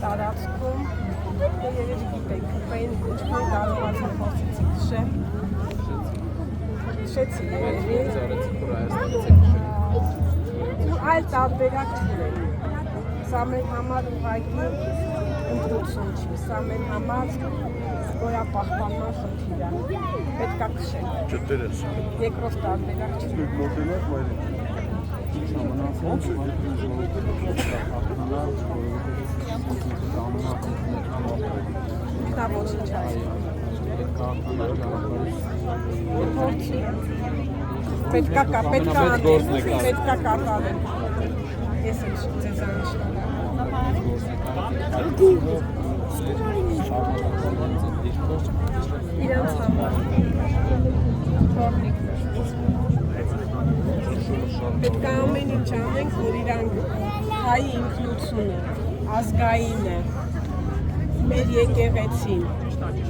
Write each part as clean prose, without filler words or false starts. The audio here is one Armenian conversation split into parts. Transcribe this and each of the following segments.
տարածքում երևի գիտեք, քրպային ինչքան կարողացա խոսեցի քշել։ Քշեցի երևի։ Ու այլ տարբերակ չունենք։ Սա մեր համար ուղղակի ընտրություն չի, սա մեր համար զգոյապահպանման խնդիր է։ Պետք է քշել։ Չտերես։ Երկրորդ տարբերակ չի։ Դա ոչինչ ասում։ Փորձի։ Պետք է կատարել։ Ես էլ ձեզանից իրանց համար պետք է ամեն ինչ անենք, որ իրանք հայ ինքնությունը, ազգայինը, մեր եկեղեցին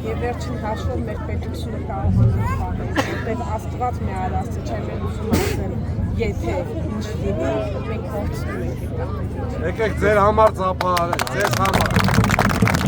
և վերջին հաշվով մեր պետությունը կարողանան պահել, որտեղ Աստված մեր արածը չեմ էլ ուզում ասել, եթե ինչ լինի, մենք փորձում ենք։ Եկեք ձեր համար ծափահարենք, ձեզ համար։